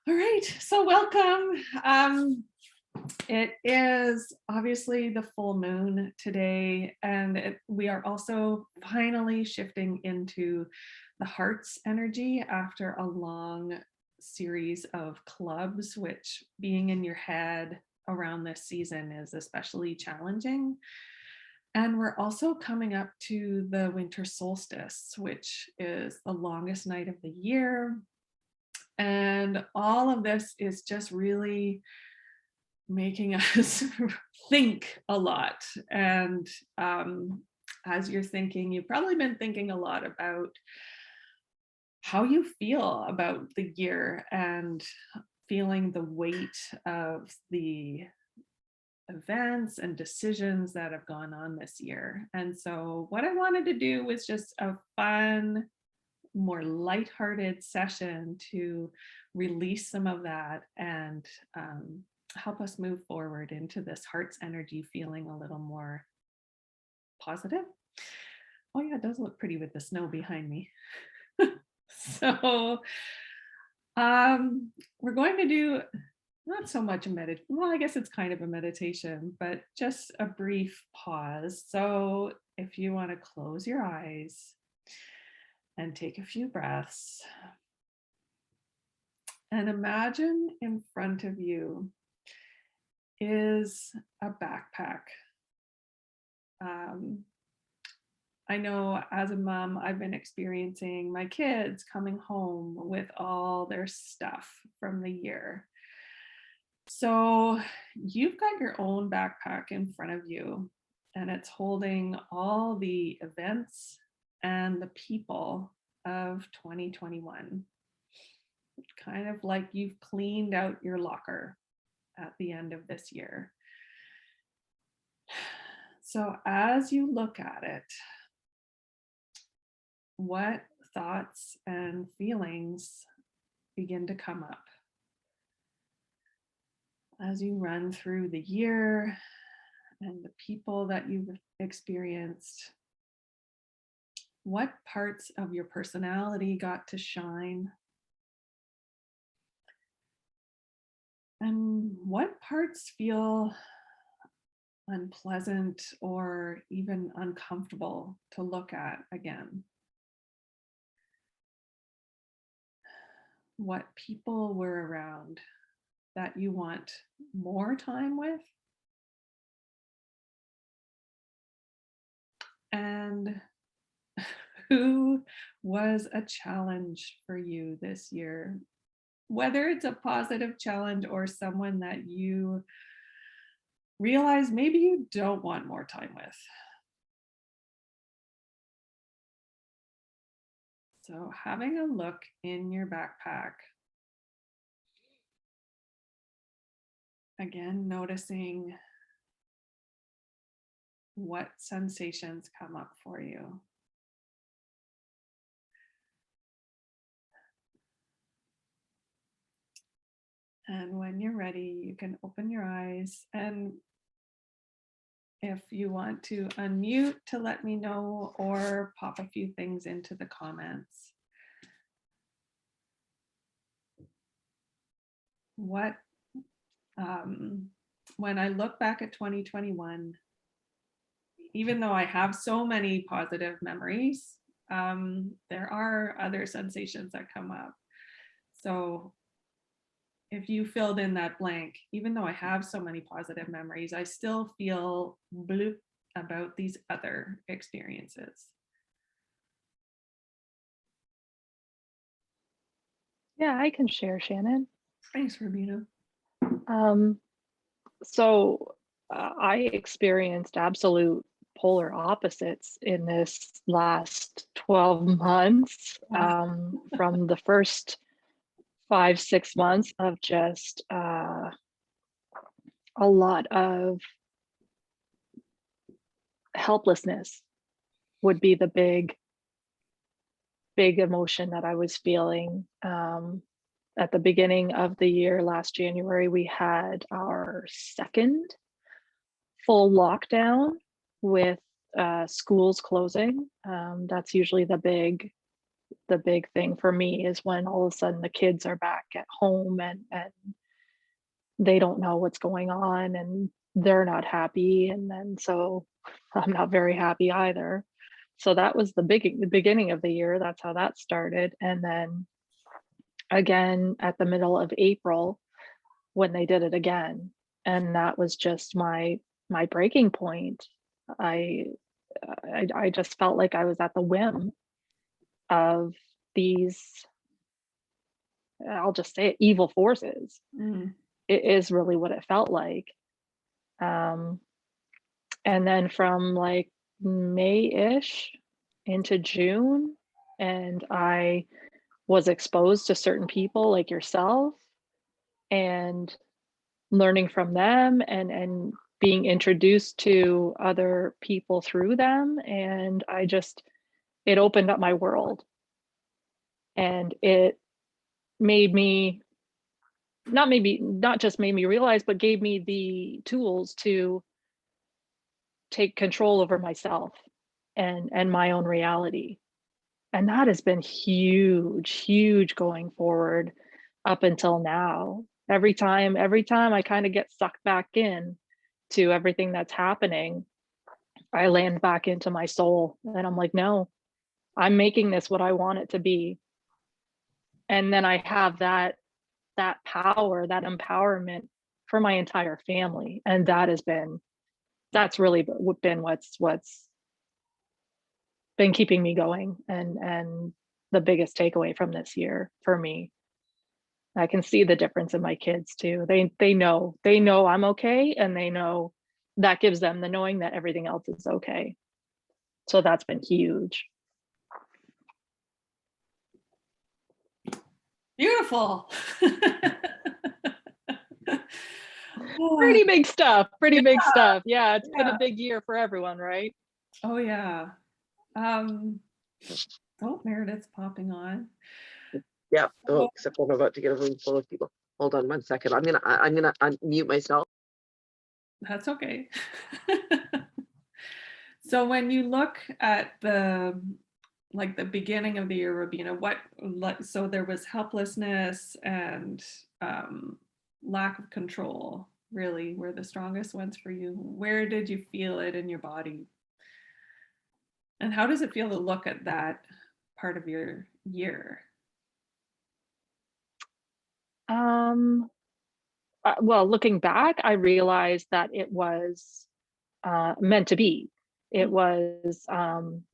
All right, so welcome. It is obviously the full moon today, and we are also finally shifting into the heart's energy after a long series of clubs, which being in your head around this season is especially challenging. And we're also coming up to the winter solstice, which is the longest night of the year. And all of this is just really making us think a lot. And as you're thinking, you've probably been thinking a lot about how you feel about the year and feeling the weight of the events and decisions that have gone on this year. And so, what I wanted to do was just a fun, more lighthearted session to release some of that and help us move forward into this heart's energy feeling a little more positive. Oh yeah, it does look pretty with the snow behind me. So we're going to do not so much a well, I guess it's kind of a meditation, but just a brief pause. So if you want to close your eyes and take a few breaths and imagine in front of you is a backpack. Um, I know as a mom, I've been experiencing my kids coming home with all their stuff from the year. So you've got your own backpack in front of you, and it's holding all the events and the people of 2021. Kind of like you've cleaned out your locker at the end of this year. So as you look at it, what thoughts and feelings begin to come up as you run through the year and the people that you've experienced? What parts of your personality got to shine? And what parts feel unpleasant or even uncomfortable to look at again? What people were around that you want more time with? And who was a challenge for you this year? Whether it's a positive challenge or someone that you realize maybe you don't want more time with. So, having a look in your backpack, again, noticing what sensations come up for you. And when you're ready, you can open your eyes. And if you want to unmute to let me know or pop a few things into the comments. What, when I look back at 2021, even though I have so many positive memories, there are other sensations that come up. So if you filled in that blank, even though I have so many positive memories, I still feel bloop about these other experiences. Yeah, I can share, Shannon. Thanks, Rubina. Um, I experienced absolute polar opposites in this last 12 months. From the first 5, 6 months of just a lot of helplessness would be the big emotion that I was feeling. At the beginning of the year, last January, we had our second full lockdown with schools closing. That's usually the big the big thing for me is when all of a sudden the kids are back at home and they don't know what's going on and they're not happy. And then so I'm not very happy either. So that was the beginning of the year. That's how that started. And then again at the middle of April when they did it again. And that was just my breaking point. I I just felt like I was at the whim of these, I'll just say it, evil forces. Mm. It is really what it felt like. Um, and then from like May-ish into June, and I was exposed to certain people like yourself and learning from them and being introduced to other people through them. And it opened up my world and it made me not just made me realize, but gave me the tools to take control over myself and my own reality. And that has been huge going forward up until now. Every time I kind of get sucked back in to everything that's happening, I land back into my soul and I'm like, no, I'm making this what I want it to be. And then I have that power, that empowerment for my entire family. And that's really been what's been keeping me going and the biggest takeaway from this year for me. I can see the difference in my kids too. They know I'm okay and they know that gives them the knowing that everything else is okay. So that's been huge. Beautiful. Pretty big stuff. Pretty big stuff. Yeah, it's been a big year for everyone, right? Oh yeah. Oh, Meredith's popping on. Yeah. Oh, except I'm about to get a room full of people. Hold on 1 second. I'm gonna unmute myself. That's okay. So when you look at the beginning of the year, Robina, so there was helplessness and lack of control really were the strongest ones for you. Where did you feel it in your body? And how does it feel to look at that part of your year? Well, looking back, I realized that it was meant to be. It was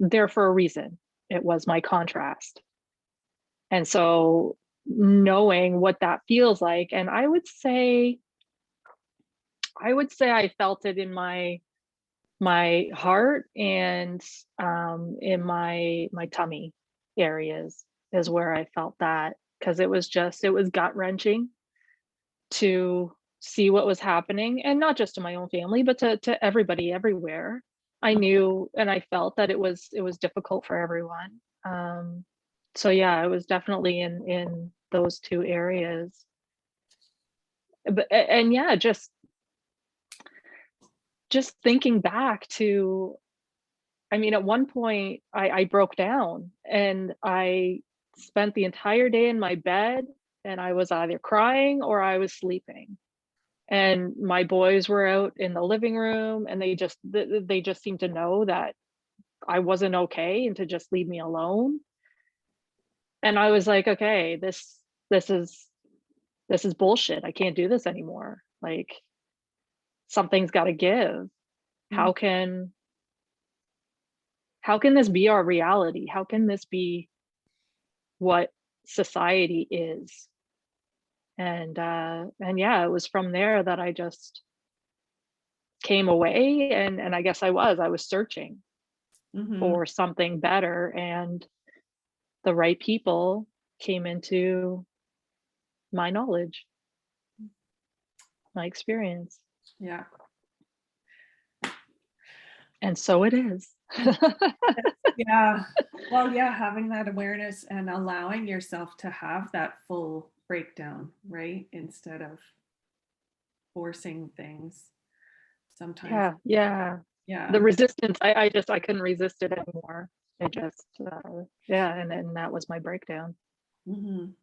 there for a reason. It was my contrast. And so knowing what that feels like, and I felt it in my heart and in my tummy areas is where I felt that, because it was gut wrenching to see what was happening, and not just to my own family but to everybody everywhere. I knew and I felt that it was difficult for everyone. So yeah, it was definitely in those two areas. And yeah, just thinking back to, I mean, at one point I broke down and I spent the entire day in my bed and I was either crying or I was sleeping. And my boys were out in the living room and they just seemed to know that I wasn't okay and to just leave me alone. And I was like, okay, this is bullshit. I can't do this anymore. Like, something's got to give. How can this be our reality? How can this be what society is? And yeah, it was from there that I just came away, and I guess I was searching for something better, and the right people came into my knowledge, my experience. Yeah. And so it is. Yeah. Well, yeah, having that awareness and allowing yourself to have that full breakdown, right? Instead of forcing things sometimes. Yeah. Yeah. The resistance, I couldn't resist it anymore. I just, yeah, and that was my breakdown. Mhm.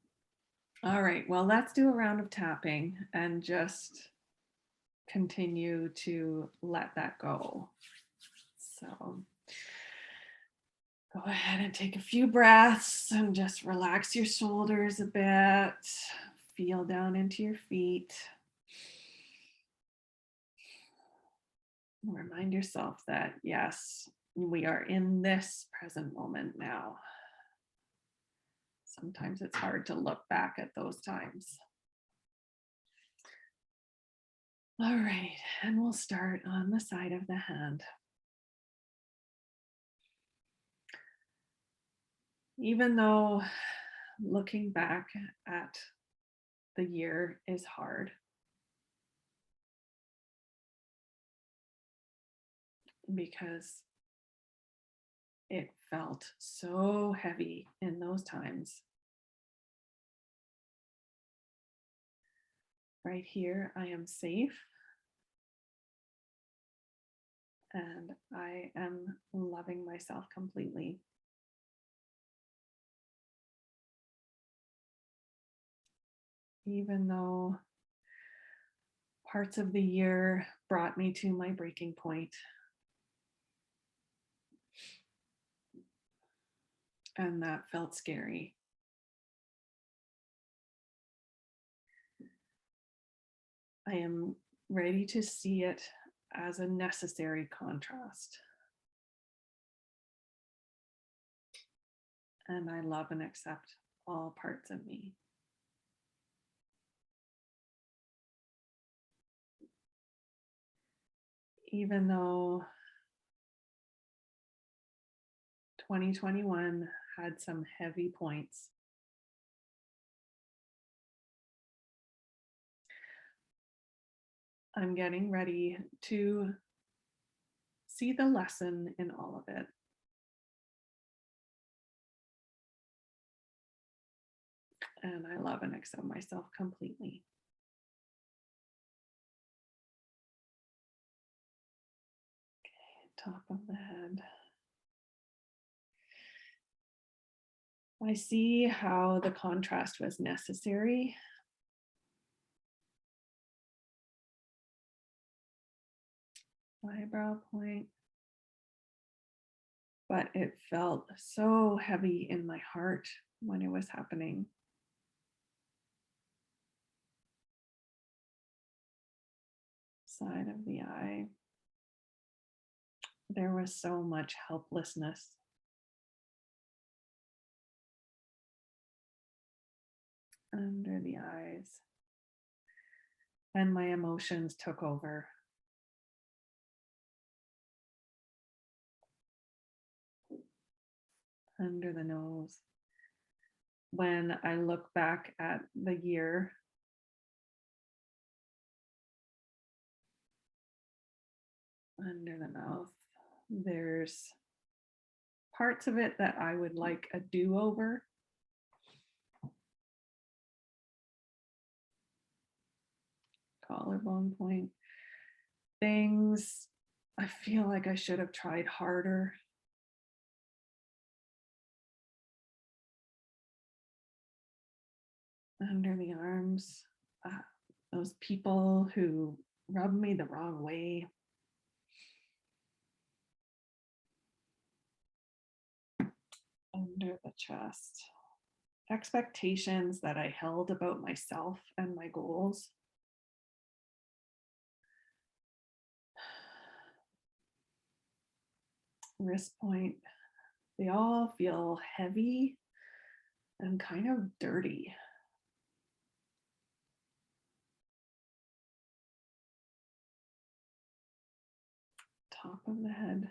All right, well, let's do a round of tapping and just continue to let that go. So go ahead and take a few breaths and just relax your shoulders a bit. Feel down into your feet. Remind yourself that, yes, we are in this present moment now. Sometimes it's hard to look back at those times. All right, and we'll start on the side of the hand. Even though looking back at the year is hard, because it felt so heavy in those times. Right here, I am safe and I am loving myself completely. Even though parts of the year brought me to my breaking point, and that felt scary. I am ready to see it as a necessary contrast. And I love and accept all parts of me. Even though 2021 had some heavy points, I'm getting ready to see the lesson in all of it. And I love and accept myself completely. Okay, top of the head. I see how the contrast was necessary. Eyebrow point. But it felt so heavy in my heart when it was happening. Side of the eye. There was so much helplessness. Under the eyes. And my emotions took over. Under the nose. When I look back at the year, under the mouth, there's parts of it that I would like a do-over. Collarbone point. Things I feel like I should have tried harder. Under the arms, those people who rubbed me the wrong way. Under the chest, expectations that I held about myself and my goals. Wrist point, they all feel heavy and kind of dirty. Top of the head,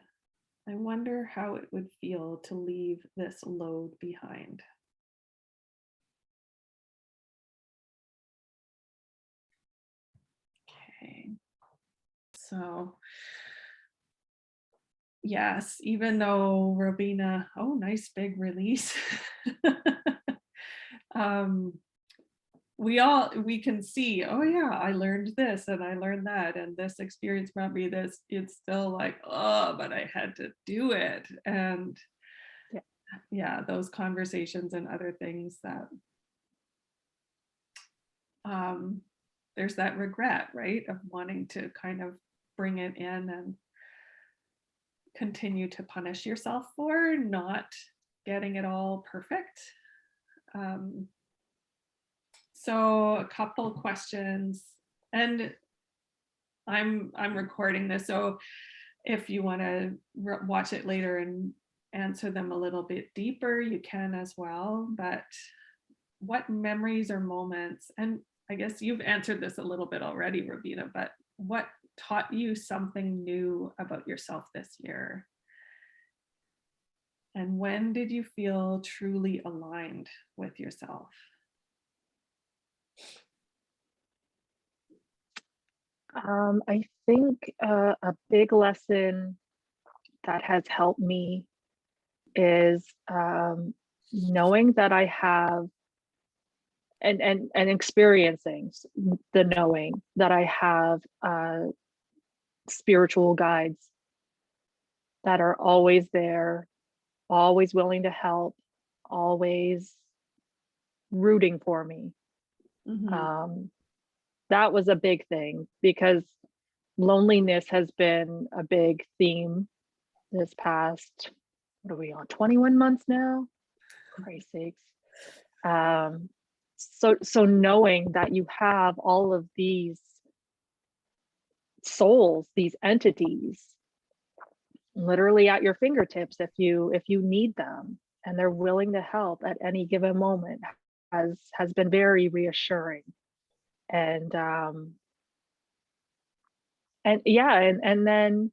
I wonder how it would feel to leave this load behind. Okay, so yes, even though Robina, oh, nice big release. We can see, oh yeah, I learned this and I learned that, and this experience brought me this. It's still like, oh, but I had to do it. And yeah, those conversations and other things that um, there's that regret, right, of wanting to kind of bring it in and continue to punish yourself for not getting it all perfect. Um, so a couple questions, and I'm recording this, so if you want to watch it later and answer them a little bit deeper, you can as well. But what memories or moments, and I guess you've answered this a little bit already, Robina, but what taught you something new about yourself this year? And when did you feel truly aligned with yourself? I think a big lesson that has helped me is knowing that I have and experiencing the knowing that I have spiritual guides that are always there, always willing to help, always rooting for me. Mhm. That was a big thing because loneliness has been a big theme this past, what are we on, 21 months now? Christ's sakes. So knowing that you have all of these souls, these entities literally at your fingertips if you need them, and they're willing to help at any given moment has been very reassuring. And yeah, and then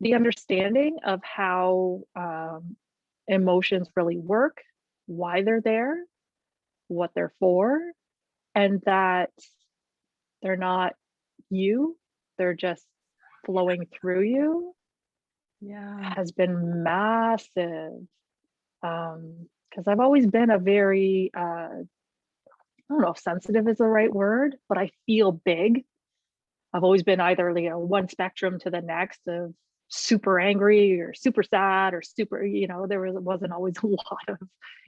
the understanding of how emotions really work, why they're there, what they're for, and that they're not you, they're just flowing through you, Yeah. has been massive. Because I've always been a very, I don't know if sensitive is the right word, but I feel big. I've always been either, you know, one spectrum to the next of super angry or super sad or super, you know, wasn't always a lot of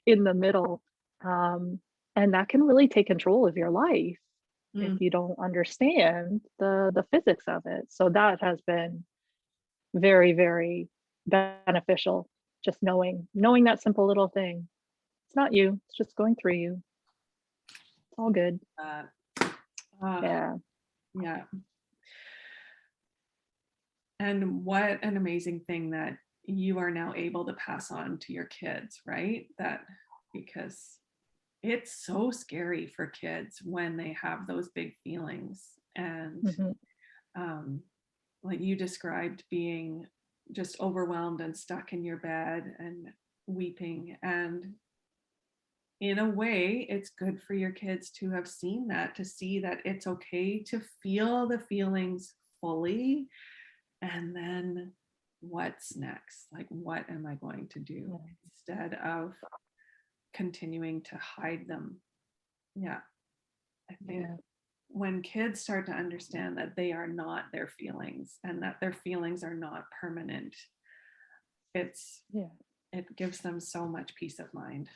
in the middle. Um, and that can really take control of your life if Mm. you don't understand the physics of it. So that has been very, very beneficial. Just knowing that simple little thing. It's not you, it's just going through you. It's all good. Uh, uh, Yeah. yeah. And what an amazing thing that you are now able to pass on to your kids, right? That because it's so scary for kids when they have those big feelings. And Mhm. um, like you described, being just overwhelmed and stuck in your bed and weeping. And in a way, it's good for your kids to have seen that, to see that it's okay to feel the feelings fully. And then what's next? Like, what am I going to do instead of continuing to hide them? Yeah, I think Yeah. when kids start to understand that they are not their feelings and that their feelings are not permanent, it's Yeah. it gives them so much peace of mind.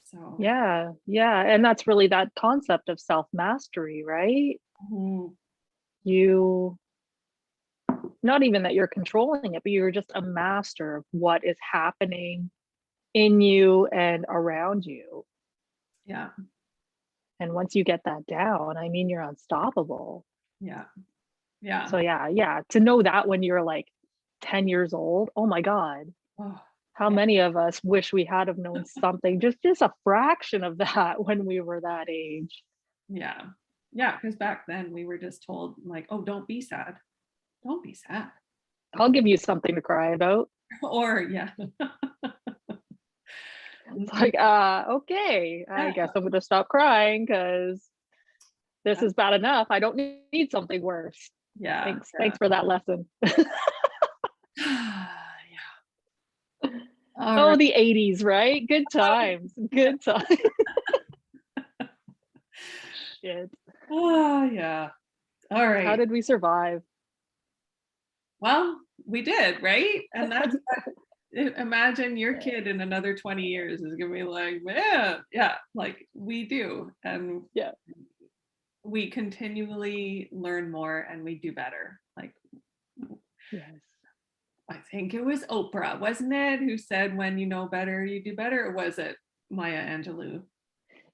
So Yeah. Yeah. And that's really that concept of self mastery, right? mhm, You, not even that you're controlling it, but you're just a master of what is happening in you and around you. yeah, And once you get that down, I mean, you're unstoppable. yeah, yeah. So yeah, yeah. To know that when you're like 10 years old, oh my God, Oh, how yeah, many of us wish we had have known something, just a fraction of that when we were that age. yeah, yeah. Because back then we were just told like, oh, don't be sad, don't be sad, I'll give you something to cry about. or yeah, It's like, okay, I yeah, guess I'm gonna stop crying because this is bad enough. I don't need something worse. yeah, Thanks for that lesson. yeah. All Oh, right. the 80s, right? Good times. Good times. Shit. Oh, yeah. All How right. did we survive? Well, we did, right? And that's imagine your kid in another 20 years is gonna be like, man, yeah, like we do. And Yeah. we continually learn more and we do better. Like Yes. I think it was Oprah, wasn't it, who said when you know better, you do better? Or was it Maya Angelou?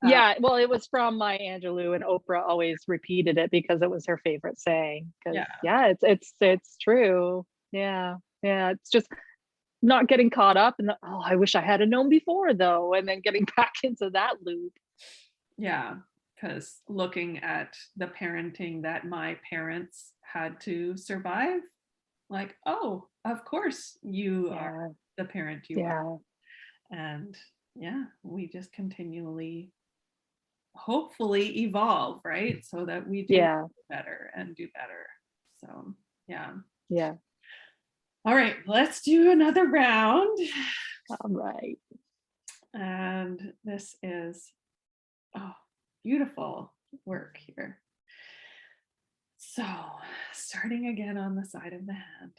Yeah, well, it was from Maya Angelou, and Oprah always repeated it because it was her favorite saying. Because Yeah. yeah, it's true. Yeah, yeah. It's just not getting caught up and oh, I wish I had known before though, and then getting back into that loop. Yeah, because looking at the parenting that my parents had to survive, like, oh, of course you are Yeah, the parent you are. yeah, And yeah, we just continually, hopefully, evolve, right? So that we do yeah, better and do better. So, yeah. yeah. All right, let's do another round. All right. And this is, oh, beautiful work here. So, starting again on the side of the hand.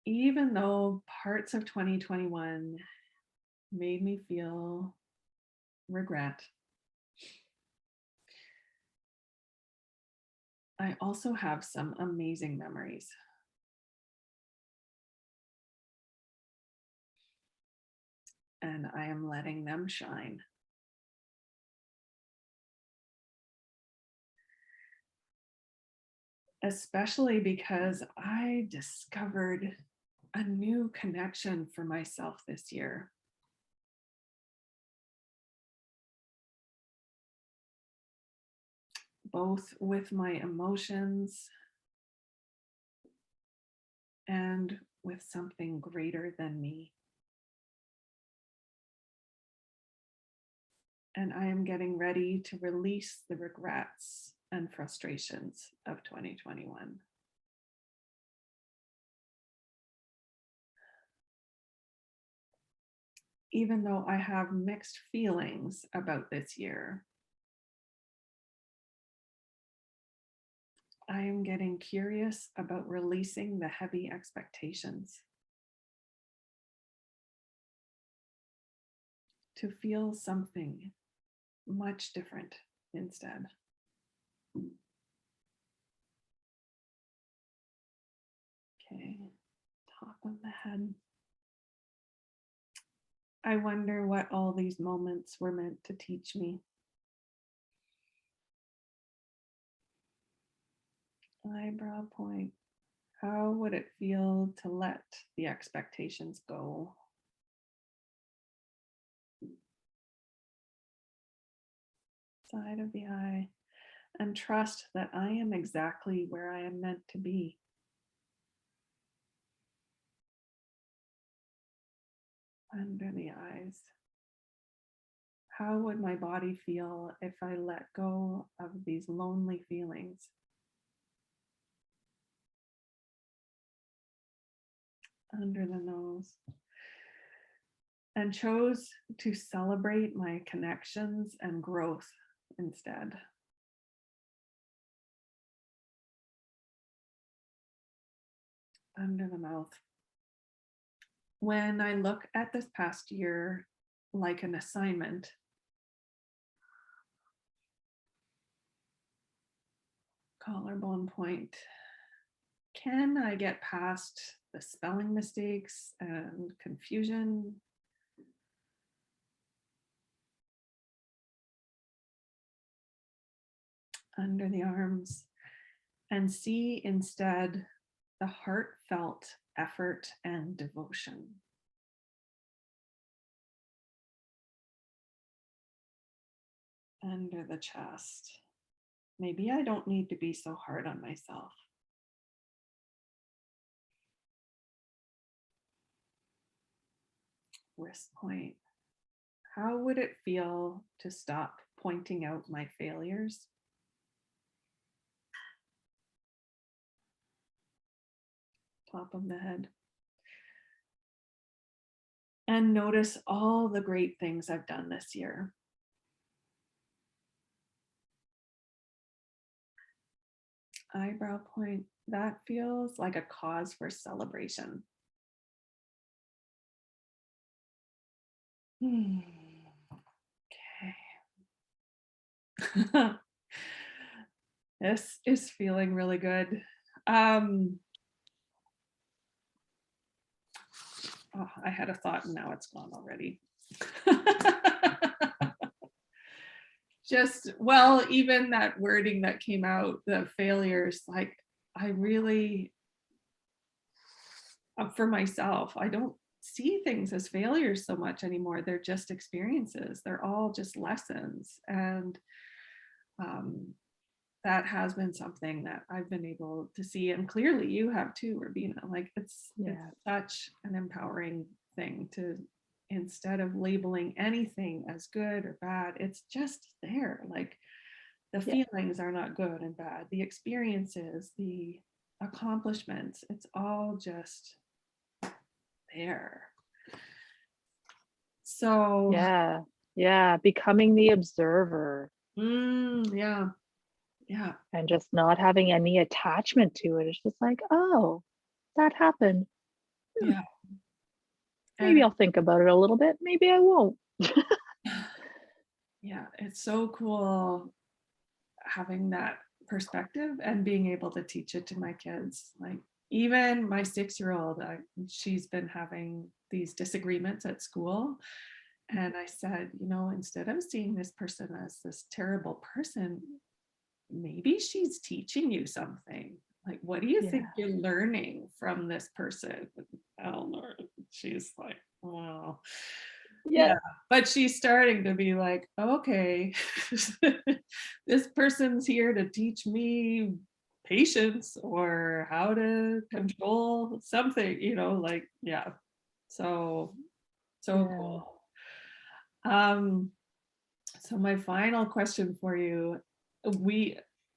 Even though parts of 2021 made me feel regret, I also have some amazing memories. And I am letting them shine. Especially because I discovered a new connection for myself this year. Both with my emotions and with something greater than me. And I am getting ready to release the regrets and frustrations of 2021. Even though I have mixed feelings about this year, I am getting curious about releasing the heavy expectations to feel something much different instead. Okay, top of the head. I wonder what all these moments were meant to teach me. Eyebrow point. How would it feel to let the expectations go? Side of the eye. And trust that I am exactly where I am meant to be. Under the eyes. How would my body feel if I let go of these lonely feelings? Under the nose. And chose to celebrate my connections and growth instead. Under the mouth. When I look at this past year like an assignment, collarbone point, can I get past the spelling mistakes and confusion? Under the arms, and see instead the heartfelt effort and devotion. Under the chest. Maybe I don't need to be so hard on myself. Wrist point. How would it feel to stop pointing out my failures? Top of the head. And notice all the great things I've done this year. Eyebrow point. that feels like a cause for celebration. Hmm. Okay. This is feeling really good. Oh, I had a thought and now it's gone already. Just, well, even that wording that came out, the failures, like I really, for myself, I don't see things as failures so much anymore. They're just experiences. They're all just lessons. And um, that has been something that I've been able to see. And clearly you have too, Rabina. Like it's such an empowering thing to, instead of labeling anything as good or bad, it's just there. Like the feelings are not good and bad. The experiences, the accomplishments, it's all just there. So yeah, becoming the observer yeah, and just not having any attachment to it. It's just like, oh, that happened. yeah. Maybe I'll think about it a little bit. Maybe I won't. Yeah, it's so cool having that perspective and being able to teach it to my kids. Like even my 6-year-old, she's been having these disagreements at school. And I said, you know, instead of seeing this person as this terrible person, maybe she's teaching you something. Like, what do you think you're learning from this person? Eleanor, she's like, wow. Yeah, but she's starting to be like, okay, this person's here to teach me patience or how to control something, you know, like, yeah. So cool. So my final question for you,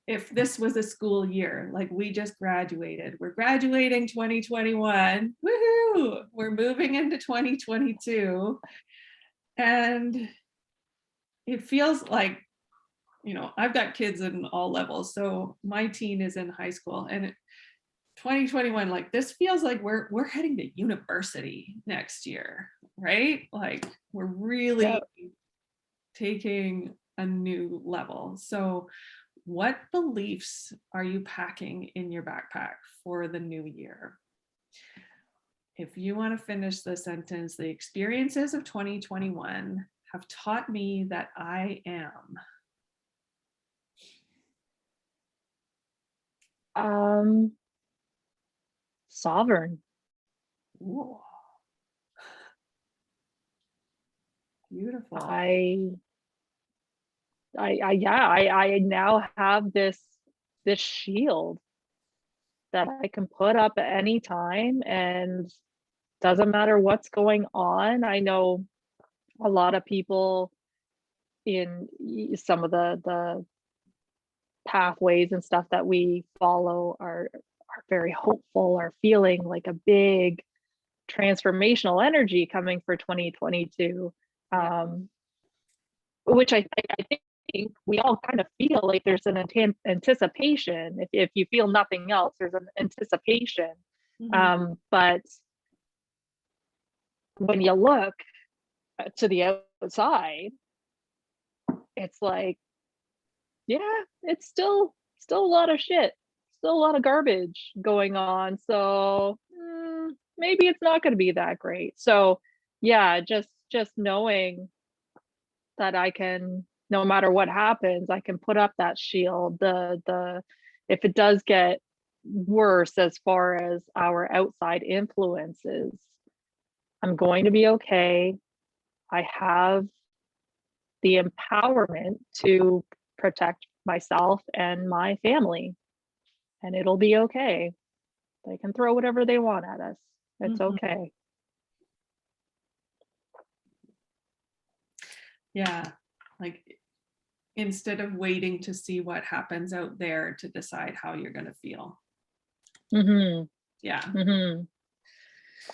if this was a school year, like we just graduated, we're graduating 2021, woohoo, we're moving into 2022. And it feels like, you know, I've got kids in all levels. So my teen is in high school and 2021, like this feels like we're heading to university next year, right? Like we're really taking a new level. So what beliefs are you packing in your backpack for the new year? If you want to finish the sentence, the experiences of 2021 have taught me that I am. Sovereign. Ooh, beautiful. I now have this shield that I can put up at any time, and doesn't matter what's going on. I know a lot of people in some of the pathways and stuff that we follow are very hopeful, are feeling like a big transformational energy coming for 2022. Which I think we all kind of feel like there's an anticipation. If you feel nothing else, there's an anticipation. But when you look to the outside, it's like, yeah, it's still a lot of shit, still a lot of garbage going on. So maybe it's not going to be that great. So yeah, just knowing that I can, no matter what happens, I can put up that shield. If it does get worse as far as our outside influences, I'm going to be okay. I have the empowerment to protect myself and my family, and it'll be okay. They can throw whatever they want at us. It's okay. Yeah, like instead of waiting to see what happens out there to decide how you're going to feel. Yeah.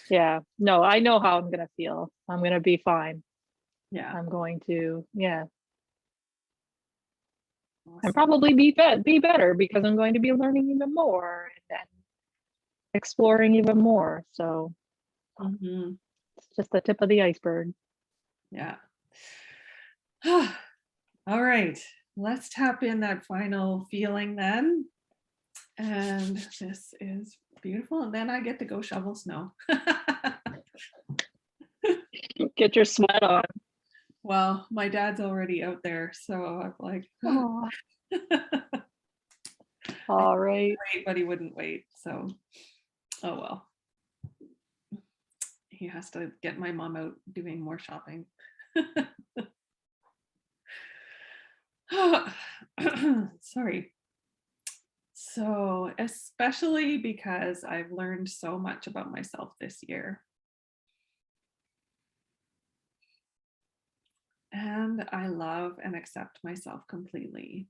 Yeah, no, I know how I'm going to feel. I'm going to be fine. Yeah. I'm going to, and probably be better because I'm going to be learning even more and exploring even more. So Mhm. it's just the tip of the iceberg. Yeah. All right, let's tap in that final feeling then. And this is beautiful. And then I get to go shovel snow. Get your sweat on. Well, my dad's already out there, so I'm like, Aw, all right. wait, but he wouldn't wait. So, oh well. He has to get my mom out doing more shopping. Sorry. So, especially because I've learned so much about myself this year. And I love and accept myself completely.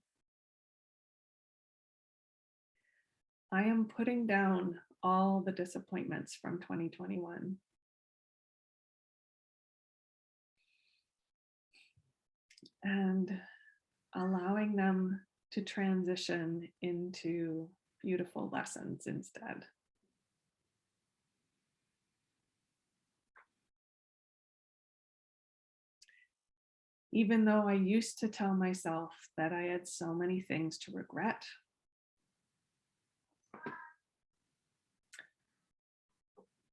I am putting down all the disappointments from 2021. And allowing them to transition into beautiful lessons instead. Even though I used to tell myself that I had so many things to regret,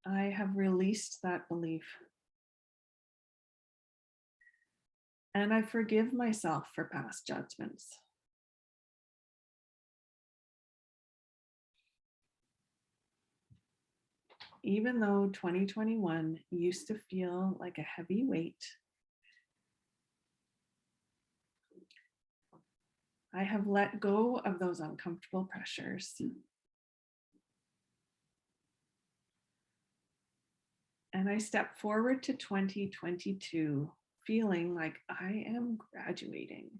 I have released that belief. And I forgive myself for past judgments. Even though 2021 used to feel like a heavy weight, I have let go of those uncomfortable pressures. And I step forward to 2022 feeling like I am graduating.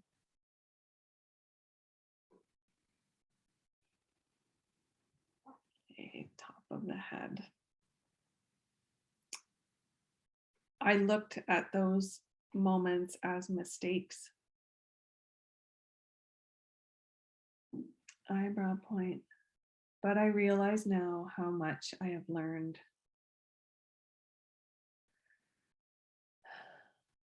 Okay, top of the head. I looked at those moments as mistakes. Eyebrow point. But I realize now how much I have learned.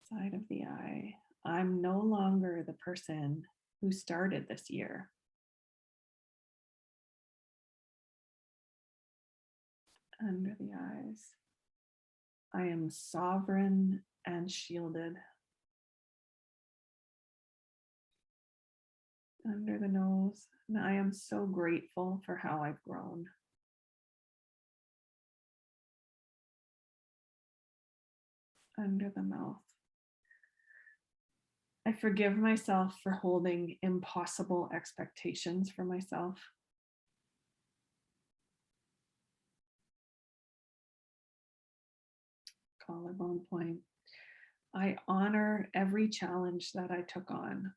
Side of the eye. I'm no longer the person who started this year. Under the eyes. I am sovereign and shielded. Under the nose. And I am so grateful for how I've grown. Under the mouth. I forgive myself for holding impossible expectations for myself. Collarbone point. I honor every challenge that I took on.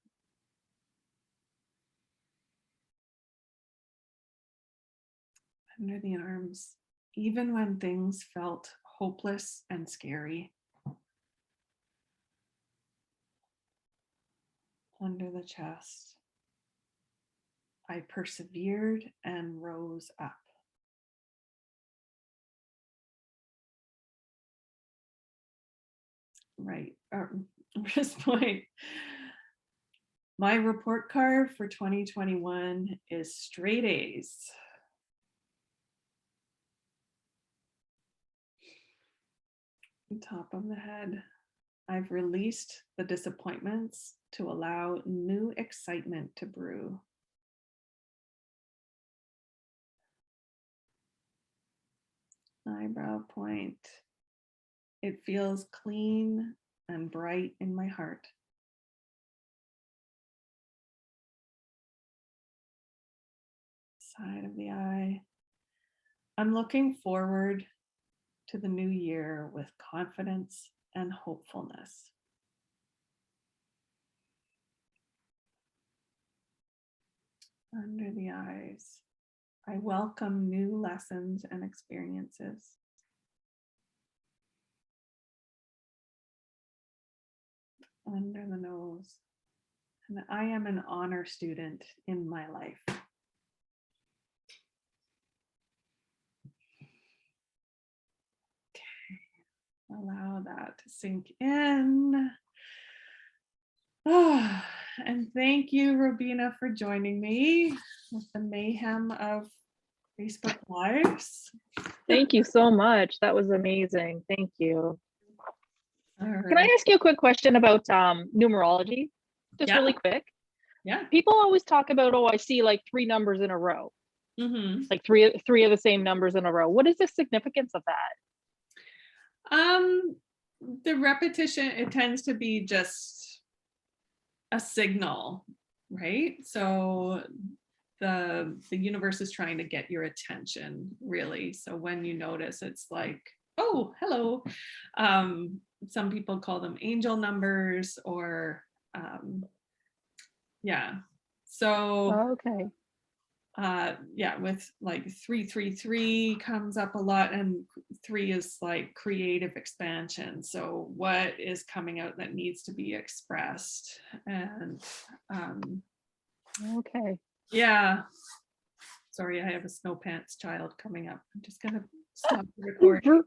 Under the arms, even when things felt hopeless and scary. Under the chest, I persevered and rose up. Right, wrist point. My report card for 2021 is straight A's. Top of the head. I've released the disappointments to allow new excitement to brew. Eyebrow point. It feels clean and bright in my heart. Side of the eye. I'm looking forward to the new year with confidence and hopefulness. Under the eyes. I welcome new lessons and experiences. Under the nose. And I am an honor student in my life. Allow that to sink in. And thank you, Robina, for joining me with the mayhem of Facebook Lives. Thank you so much. That was amazing. Thank you. All Can I right. ask you a quick question about numerology? Just Yeah. really quick. Yeah. People always talk about, oh, I see like 3 numbers in a row, Mm-hmm. like three of the same numbers in a row. What is the significance of that? The repetition, it tends to be just a signal, right? So the universe is trying to get your attention, really. So when you notice, it's like, oh, hello. Some people call them angel numbers, or yeah. So Oh, okay. yeah, with like 333 comes up a lot, and 3 is like creative expansion. So what is coming out that needs to be expressed? And Okay. yeah, sorry, I have a snow pants child coming up. I'm just gonna stop the recording.